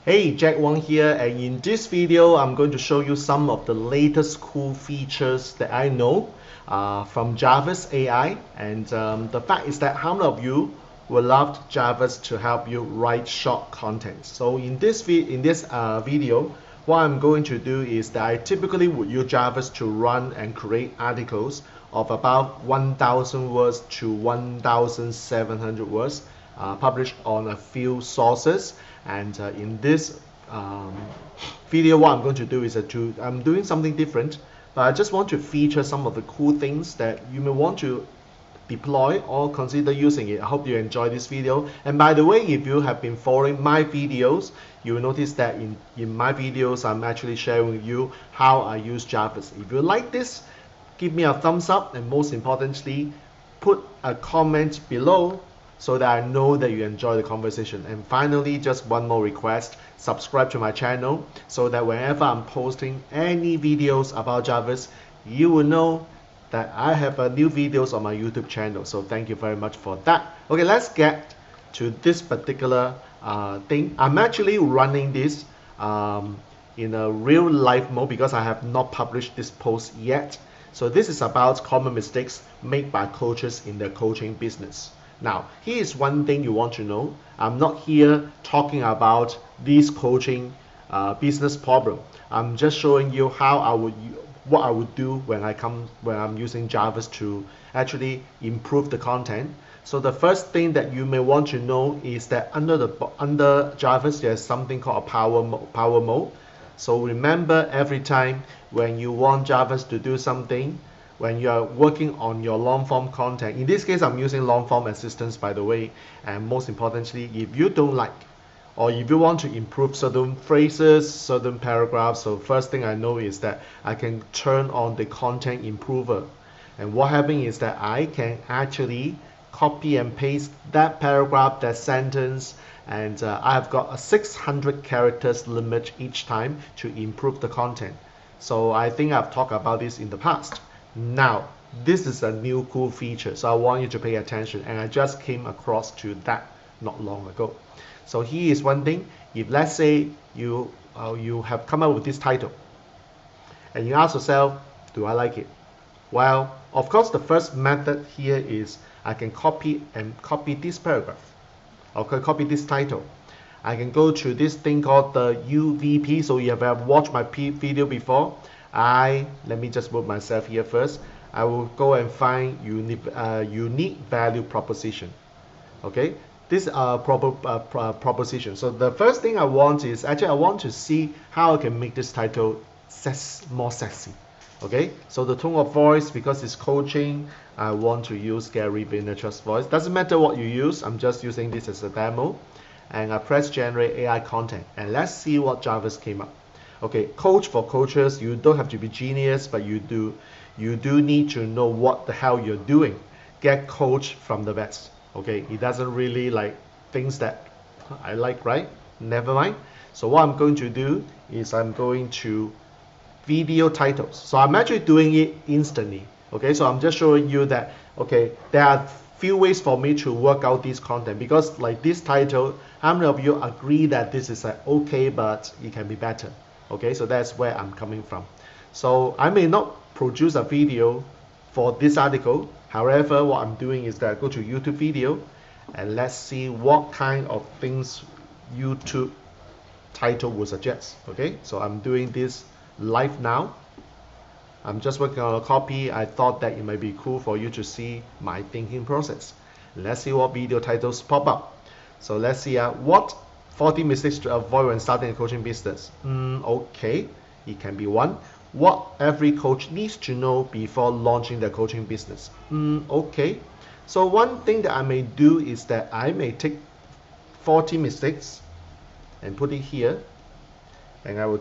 Hey, Jack Wong here, and in this video I'm going to show you some of the latest cool features that I know from Jarvis AI. And the fact is that how many of you would love Jarvis to help you write short content? So in this video, what I'm going to do is that I typically would use Jarvis to run and create articles of about 1,000 words to 1,700 words published on a few sources. And in this video, what I'm going to do is I'm doing something different, but I just want to feature some of the cool things that you may want to deploy or consider using it. I hope you enjoy this video. And by the way, if you have been following my videos, you will notice that in my videos, I'm actually sharing with you how I use Jarvis. If you like this, give me a thumbs up, and most importantly, put a comment below so that I know that you enjoy the conversation. And finally, just one more request, subscribe to my channel so that whenever I'm posting any videos about Jarvis, you will know that I have new videos on my YouTube channel. So thank you very much for that. Okay, let's get to this particular thing. I'm actually running this in a real life mode because I have not published this post yet. So this is about common mistakes made by coaches in the coaching business. Now, here is one thing you want to know. I'm not here talking about this coaching business problem. I'm just showing you what I would do when I'm using Jarvis to actually improve the content. So the first thing that you may want to know is that under Jarvis there's something called a power mode. So remember, every time when you want Jarvis to do something, when you are working on your long form content, in this case I'm using long form assistance, by the way, and most importantly, if you don't like or if you want to improve certain phrases, certain paragraphs, so first thing I know is that I can turn on the content improver, and what happens is that I can actually copy and paste that paragraph, that sentence, and I've got a 600 characters limit each time to improve the content. So I think I've talked about this in the past. Now, this is a new cool feature, so I want you to pay attention, and I just came across to that not long ago. So here is one thing. If let's say you have come up with this title, and you ask yourself, do I like it? Well, of course, the first method here is I can copy this paragraph. Okay, copy this title. I can go to this thing called the UVP. So you have watched my video before. Let me just move myself here first. I will go and find unique value proposition. Okay, this proposition. So the first thing I want is actually I want to see how I can make this title more sexy. Okay, so the tone of voice, because it's coaching, I want to use Gary Vaynerchuk's voice. Doesn't matter what you use, I'm just using this as a demo. And I press generate AI content, and let's see what Jarvis came up. Okay, coach for coaches, you don't have to be genius, but you do need to know what the hell you're doing. Get coached from the best. Okay, it doesn't really like things that I like, right? Never mind. So what I'm going to do is I'm going to video titles. So I'm actually doing it instantly. Okay, so I'm just showing you that, okay, there are few ways for me to work out this content, because like this title, how many of you agree that this is okay, but it can be better? Okay, so that's where I'm coming from. So I may not produce a video for this article. However, what I'm doing is that I go to YouTube video, and let's see what kind of things YouTube title will suggest. Okay, so I'm doing this live now. I'm just working on a copy. I thought that it might be cool for you to see my thinking process. Let's see what video titles pop up. So let's see what 40 mistakes to avoid when starting a coaching business. Okay, it can be one. What every coach needs to know before launching their coaching business. Okay, so one thing that I may do is that I may take 40 mistakes and put it here, and I will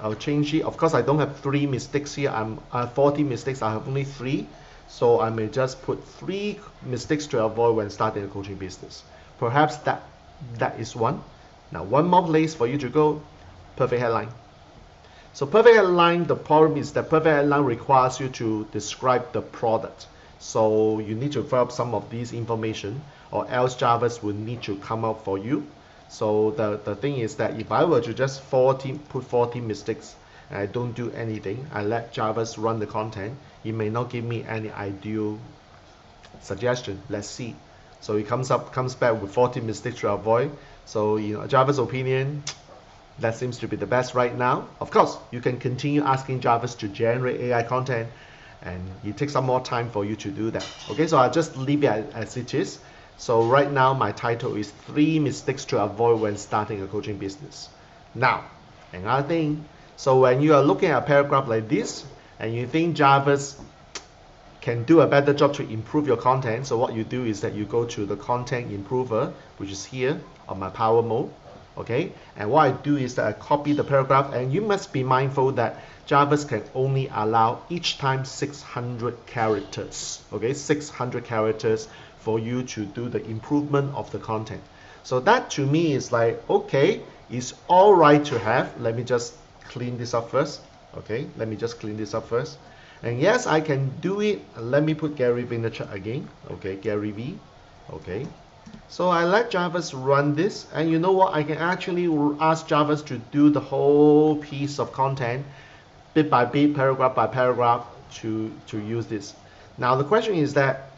I'll change it. Of course, I don't have 3 mistakes here. 40 mistakes, I have only 3. So I may just put 3 mistakes to avoid when starting a coaching business. Perhaps that is one. Now, one more place for you to go, perfect headline. So perfect headline, the problem is that perfect headline requires you to describe the product. So you need to fill up some of these information, or else Jarvis will need to come out for you. So the thing is that if I were to just put 40 mistakes and I don't do anything, I let Jarvis run the content, it may not give me any ideal suggestion. Let's see. So it comes back with 40 mistakes to avoid. So Jarvis' opinion, that seems to be the best right now. Of course, you can continue asking Jarvis to generate AI content, and it takes some more time for you to do that. Okay, so I'll just leave it as it is. So right now my title is 3 mistakes to avoid when starting a coaching business. Now, another thing, so when you are looking at a paragraph like this and you think Jarvis can do a better job to improve your content, so what you do is that you go to the content improver, which is here on my power mode. Okay, and what I do is that I copy the paragraph, and you must be mindful that Jarvis can only allow each time 600 characters. Okay, 600 characters for you to do the improvement of the content. So that to me is like, okay, it's all right to have. Let me just clean this up first. Okay, let me just clean this up first. And yes, I can do it. Let me put Gary Vaynerchuk again. Okay, Gary V. Okay. So I let Jarvis run this, and you know what? I can actually ask Jarvis to do the whole piece of content, bit by bit, paragraph by paragraph, to use this. Now the question is that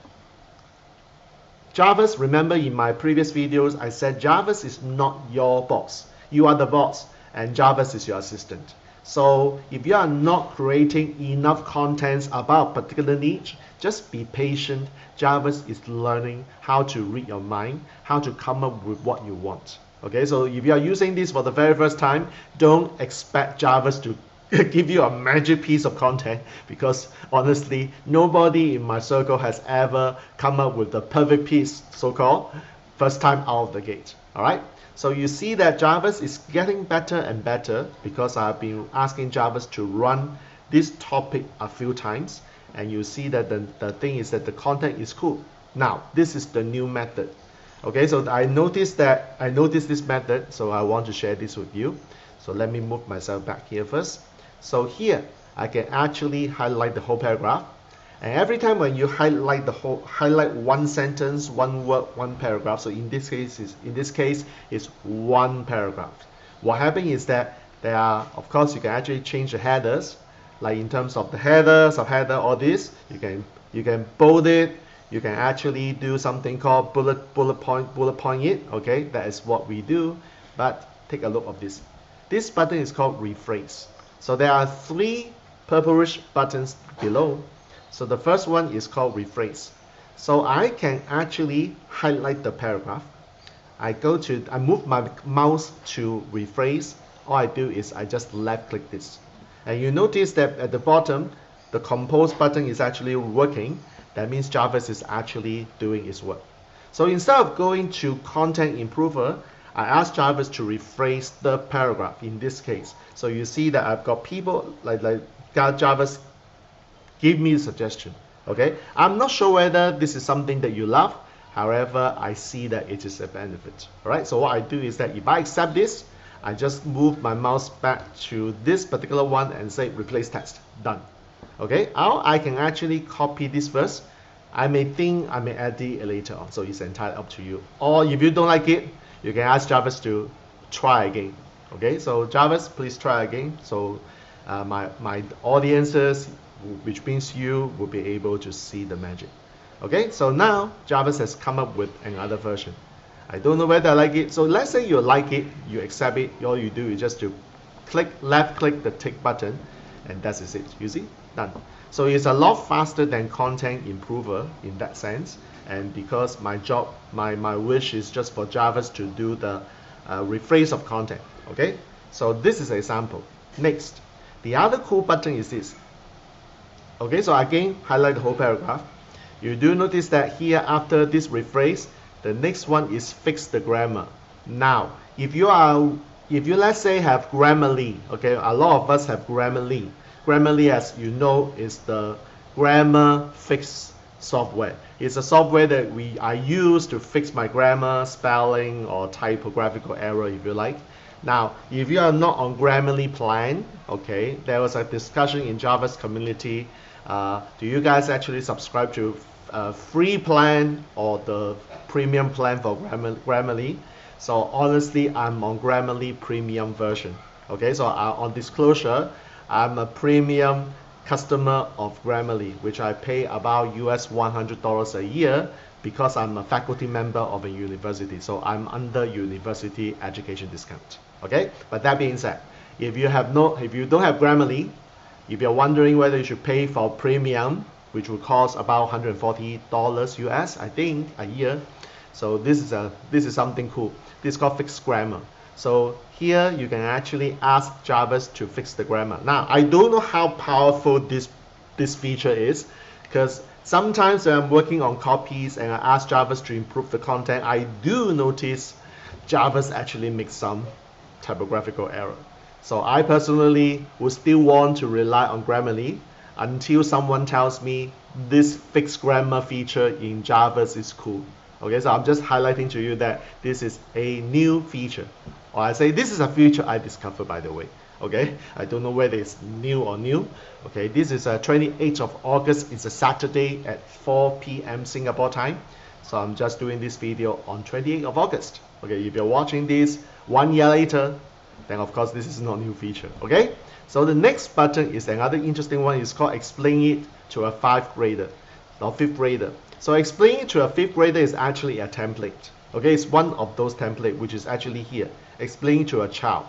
Jarvis, remember in my previous videos, I said Jarvis is not your boss. You are the boss, and Jarvis is your assistant. So if you are not creating enough contents about a particular niche, just be patient. Jarvis is learning how to read your mind, how to come up with what you want. Okay, so if you are using this for the very first time, don't expect Jarvis to give you a magic piece of content, because honestly, nobody in my circle has ever come up with the perfect piece, so-called, first time out of the gate. All right. So you see that Jarvis is getting better and better because I've been asking Jarvis to run this topic a few times, and you see that the thing is that the content is cool. Now, this is the new method. Okay, so I noticed this method, so I want to share this with you. So let me move myself back here first. So here, I can actually highlight the whole paragraph. And every time when you highlight one sentence, one word, one paragraph. So in this case is one paragraph. What happens is that there are, of course, you can actually change the headers. Like in terms of the header, subheader, all this, you can bold it. You can actually do something called bullet point it. Okay, that is what we do. But take a look of this. This button is called Rephrase. So there are 3 purplish buttons below. So the first one is called Rephrase. So I can actually highlight the paragraph. I move my mouse to Rephrase. All I do is I just left click this. And you notice that at the bottom, the compose button is actually working. That means Jarvis is actually doing its work. So instead of going to content improver, I asked Jarvis to rephrase the paragraph in this case. So you see that I've got people like Jarvis give me a suggestion. Okay, I'm not sure whether this is something that you love. However, I see that it is a benefit. All right, so what I do is that if I accept this, I just move my mouse back to this particular one and say replace text. Done. Okay, now I can actually copy this first. I may think I may add it later on, so it's entirely up to you. Or if you don't like it, you can ask Jarvis to try again. Okay, so Jarvis, please try again. So my audiences, which means you will be able to see the magic. Okay, so now Jarvis has come up with another version. I don't know whether I like it. So let's say you like it, you accept it. All you do is just to left click the tick button, and that is it. You see, done. So it's a lot faster than content improver in that sense. And because my job, my wish is just for Jarvis to do the rephrase of content. Okay, so this is an example. Next, the other cool button is this. Okay, so again, highlight the whole paragraph. You do notice that here after this rephrase, the next one is fix the grammar. Now, if you let's say have Grammarly, okay, a lot of us have Grammarly. Grammarly, as you know, is the grammar fix software. It's a software that I use to fix my grammar, spelling, or typographical error, if you like. Now, if you are not on Grammarly plan, okay, there was a discussion in Jarvis community. Do you guys actually subscribe to free plan or the premium plan for Grammarly? So honestly, I'm on Grammarly premium version. Okay, so on disclosure, I'm a premium customer of Grammarly, which I pay about US $100 a year because I'm a faculty member of a university. So I'm under university education discount. Okay, but that being said, if you don't have Grammarly, if you're wondering whether you should pay for premium, which will cost about $140 US, I think, a year. So this is something cool. This is called fixed grammar. So here you can actually ask Jarvis to fix the grammar. Now I don't know how powerful this feature is, because sometimes when I'm working on copies and I ask Jarvis to improve the content, I do notice Jarvis actually makes some typographical error. So I personally would still want to rely on Grammarly until someone tells me this fixed grammar feature in Jarvis is cool. Okay, so I'm just highlighting to you that this is a new feature. Or I say this is a feature I discovered, by the way. Okay, I don't know whether it's new or new. Okay, this is 28th of August. It's a Saturday at 4 p.m. Singapore time. So I'm just doing this video on 28th of August. Okay, if you're watching this 1 year later, then of course this is not a new feature. Okay, so the next button is another interesting one. It's called explain it to a 5th grader or 5th grader. So explain it to a 5th grader is actually a template. Okay, it's one of those templates which is actually here. Explain to a child.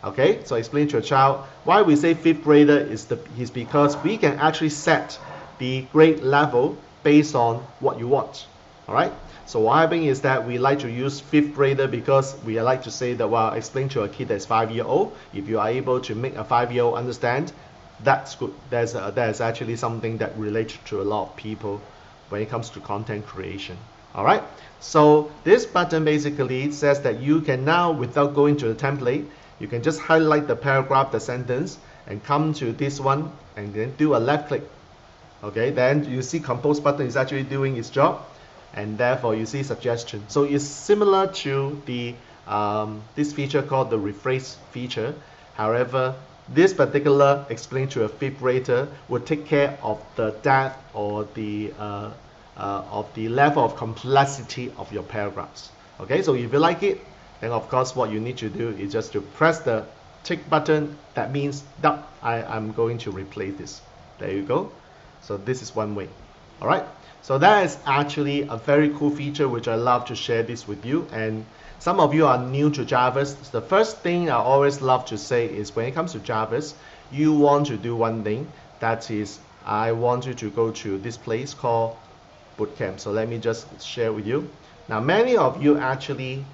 Okay, so explain to a child. Why we say 5th grader is because we can actually set the grade level based on what you want. All right. So what happens is that we like to use 5th grader because we like to say that, well, explain to a kid that's 5-year-old. If you are able to make a 5-year-old understand, that's good. There's actually something that relates to a lot of people when it comes to content creation. All right. So this button basically says that you can now, without going to the template, you can just highlight the paragraph, the sentence, and come to this one and then do a left click. Okay, then you see compose button is actually doing its job, and therefore you see suggestion. So it's similar to the this feature called the Rephrase feature. However, this particular explain to a 5th grader will take care of the depth or the level of complexity of your paragraphs. Okay, so if you like it, then of course what you need to do is just to press the tick button. That means that I'm going to replace this. There you go. So this is one way. All right. So that is actually a very cool feature which I love to share this with you. And some of you are new to Jarvis. The first thing I always love to say is when it comes to Jarvis, you want to do one thing. That is, I want you to go to this place called Bootcamp. So let me just share with you. Now, many of you actually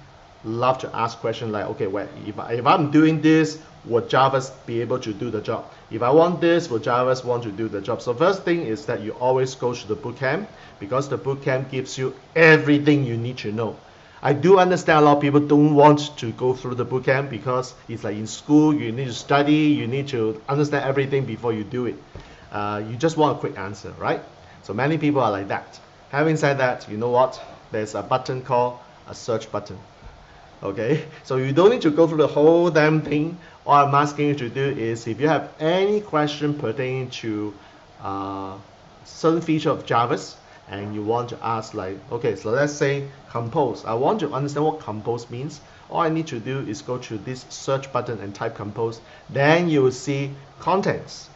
love to ask questions like, okay, well, if I'm doing this, would Jarvis be able to do the job? If I want this, would Jarvis want to do the job? So first thing is that you always go to the bootcamp, because the bootcamp gives you everything you need to know. I do understand a lot of people don't want to go through the bootcamp because it's like in school, you need to study, you need to understand everything before you do it. You just want a quick answer, right? So many people are like that. Having said that, you know what? There's a button called a search button. Okay, so you don't need to go through the whole damn thing. All I'm asking you to do is, if you have any question pertaining to certain feature of Jarvis and you want to ask, like, okay, so let's say compose. I want to understand what compose means. All I need to do is go to this search button and type compose. Then you will see contents,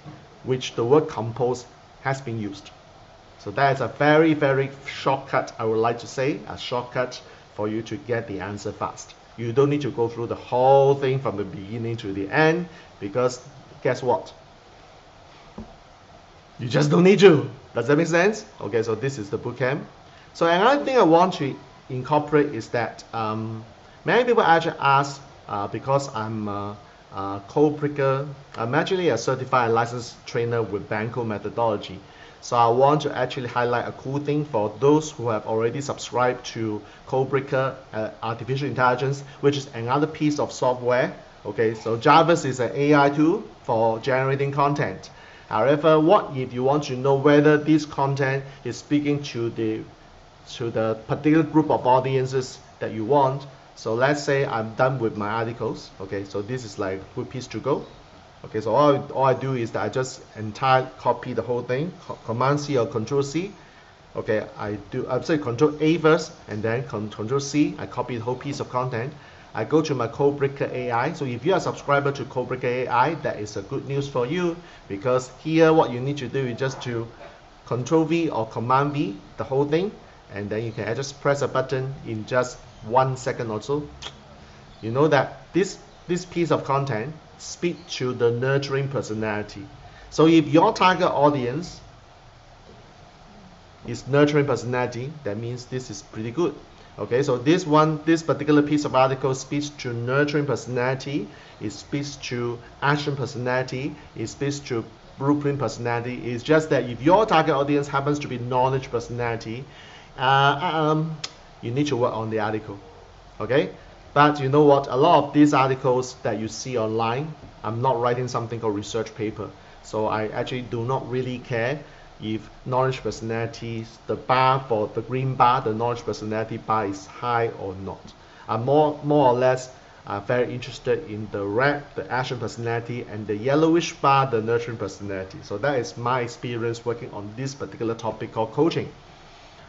which the word compose has been used. So that is a very, very shortcut, I would like to say, a shortcut for you to get the answer fast. You don't need to go through the whole thing from the beginning to the end, because guess what? You just don't need to. Does that make sense? Okay, so this is the bootcamp. So another thing I want to incorporate is that many people actually ask, because I'm a code breaker, I'm actually a certified licensed trainer with Banco methodology. So I want to actually highlight a cool thing for those who have already subscribed to Codebreaker Artificial Intelligence, which is another piece of software. Okay, so Jarvis is an AI tool for generating content. However, what if you want to know whether this content is speaking to the particular group of audiences that you want? So let's say I'm done with my articles. Okay, so this is like a good piece to go. Okay, so all I do is that I just copy the whole thing, Command C or Control C. Okay, I'm saying Control A first, and then Control C. I copy the whole piece of content. I go to my Codebreaker AI. So if you are a subscriber to Codebreaker AI, that is a good news for you, because here what you need to do is just to Control V or Command V the whole thing, and then you can just press a button in just 1 second or so. You know that this piece of content speaks to the nurturing personality. So if your target audience is nurturing personality, that means this is pretty good. Okay, so this particular piece of article speaks to nurturing personality, it speaks to action personality, it speaks to blueprint personality. It's just that if your target audience happens to be knowledge personality, you need to work on the article. Okay, but you know what, a lot of these articles that you see online, I'm not writing something called research paper, so I actually do not really care if knowledge personalities, the bar for the green bar, the knowledge personality bar is high or not. I'm more or less very interested in the red, the action personality, and the yellowish bar, the nurturing personality. So that is my experience working on this particular topic called coaching.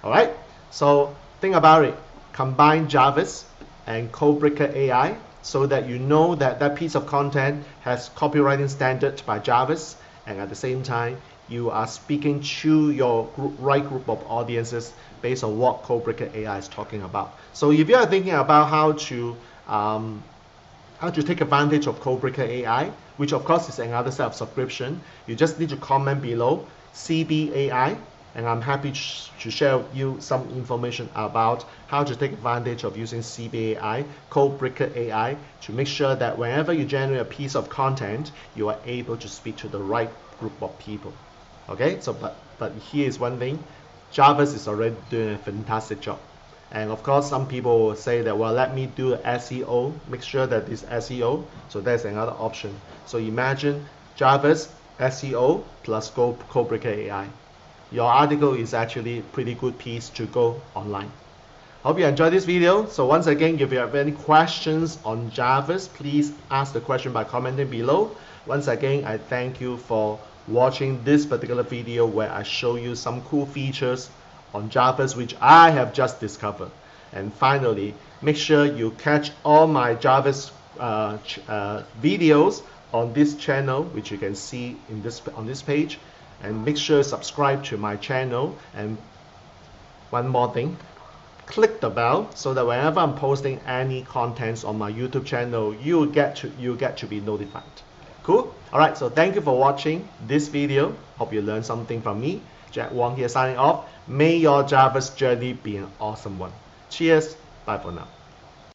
All right, so think about it. Combine Jarvis and Codebreaker AI so that you know that that piece of content has copywriting standard by Jarvis, and at the same time, you are speaking to your right group of audiences based on what Codebreaker AI is talking about. So if you are thinking about how to take advantage of Codebreaker AI, which of course is another set of subscription, you just need to comment below CBAI, and I'm happy to share with you some information about how to take advantage of using CBAI, Codebreaker AI, to make sure that whenever you generate a piece of content, you are able to speak to the right group of people. Okay, so but here is one thing, Jarvis is already doing a fantastic job. And of course, some people will say that, well, let me do SEO, make sure that it's SEO. So that's another option. So imagine Jarvis, SEO, plus Codebreaker AI. Your article is actually a pretty good piece to go online. Hope you enjoyed this video. So once again, if you have any questions on Jarvis, please ask the question by commenting below. Once again, I thank you for watching this particular video where I show you some cool features on Jarvis which I have just discovered. And finally, make sure you catch all my Jarvis videos on this channel, which you can see on this page, and make sure you subscribe to my channel. And one more thing, click the bell so that whenever I'm posting any contents on my YouTube channel, you get to be notified. Cool? Alright, so thank you for watching this video. Hope you learned something from me. Jack Wong here signing off. May your Jarvis journey be an awesome one. Cheers. Bye for now.